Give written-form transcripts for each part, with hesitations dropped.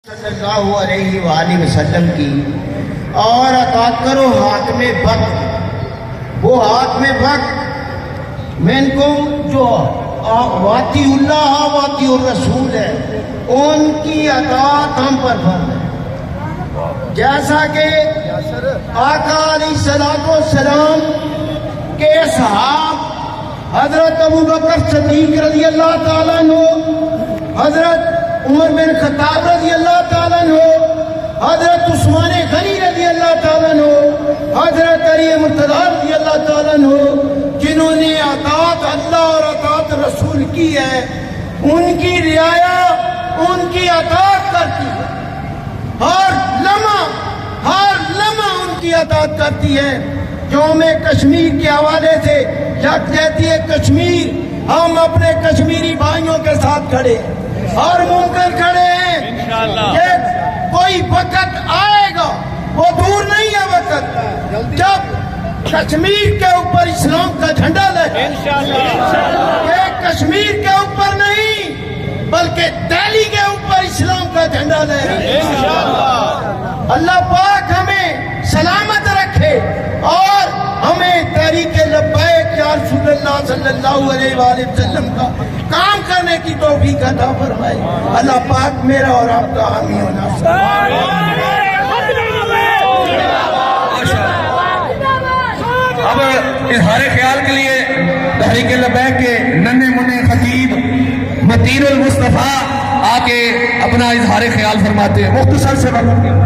صلی اللہ علیہ وآلہ وسلم کی اور عطا کرو حاکم وقت، وہ حاکم وقت منکم جو واطی اللہ واطی الرسول ہے، ان کی اطاعت ہم پر فرض ہے، جیسا کہ آقا علیہ الصلوۃ والسلام کے صحاب حضرت ابوبکر صدیق رضی اللہ تعالیٰ عنہ، حضرت عمر بن خطاب رضی اللہ تعالیٰ عنہ، حضرت عثمان غنی رضی اللہ تعالیٰ عنہ، حضرت علی مرتضیٰ رضی اللہ تعالیٰ عنہ، جنہوں نے اطاعت اللہ اور اطاعت رسول کی ہے، ان کی رعایا، ان کی اطاعت کرتی ہے، ہر لمحہ ان کی اطاعت کرتی ہے۔ یوم کشمیر کے حوالے سے یکجہتی کشمیر، ہم اپنے کشمیری بھائیوں کے ساتھ کھڑے اور ممکن کھڑے ہیں کہ کوئی وقت آئے گا، وہ دور نہیں ہے وقت، جب کشمیر کے اوپر اسلام کا جھنڈا لگے، کہ کشمیر کے اوپر نہیں بلکہ دہلی کے اوپر اسلام کا جھنڈا لگے۔ اللہ پاک ہمیں سلامت رکھے اور ہمیں تحریک لبیک یا رسول اللہ صلی اللہ علیہ وآلہ وسلم کا کام کرنے کی توفیق عطا فرمائے۔ اللہ پاک میرا اور آپ کا حامی و ناصر۔ اب اظہار خیال کے لیے تحریک لبیک کے ننھے منھے خطیب متین المصطفیٰ آ کے اپنا اظہار خیال فرماتے ہیں، مختصر سے وقت کے۔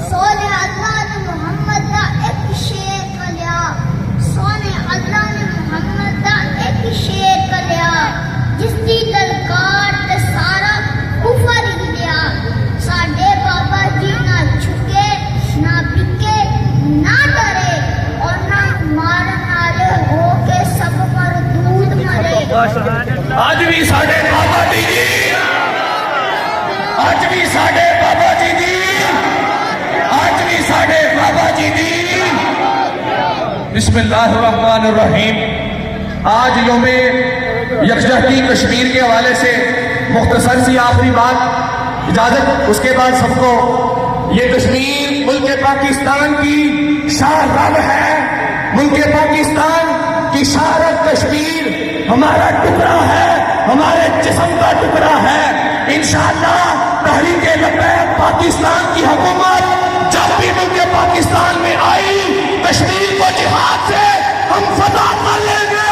سونے اللہ نے محمد دا ایک شیر کلیا، سونے اللہ نے محمد دا ایک شیر کلیا، جس دی للکار تے سارا کفر ہی لیا۔ ساڈے بابا جی نہ چھکے نہ بکے نہ ڈرے، اور نہ مارن والے ہو کے سب مردود مرے۔ آج بھی ساڈے بابا جی آج بھی ساڈے بابا جی آج بھی ساڈے بابا جی بسم اللہ الرحمن الرحیم۔ آج یوم یکجہتی کشمیر کے حوالے سے مختصر سی آخری بات، اجازت اس کے بعد سب کو، یہ کشمیر ملک پاکستان کی شاہ رگ ہے، ملک پاکستان کی شاہ رگ کشمیر ہمارا ٹکڑا ہے، ہمارے جسم کا ٹکڑا ہے۔ انشاءاللہ تحریک لبیک پاکستان کی حکومت جب بھی ملک پاکستان میں آئی، کشمیر کو جہاد سے ہم فتح کر لیں گے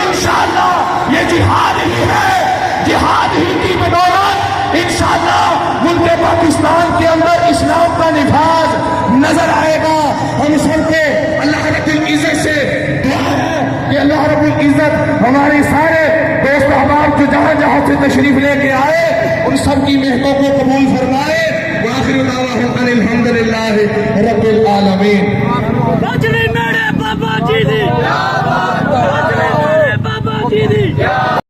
انشاءاللہ۔ یہ جہاد ہی ہے، جہاد ہی کی بدولت انشاءاللہ ملک پاکستان کے اندر اسلام کا نفاذ نظر آئے گا۔ ہم سب کے اللہ رب العزت سے دعا ہے کہ اللہ رب العزت ہمارے سارے دوست احباب جو جہاں جہاں سے تشریف لے کے آئے، ان سب کی محنتوں کو قبول فرمائے۔ وآخر دعواہم ان الحمدللہ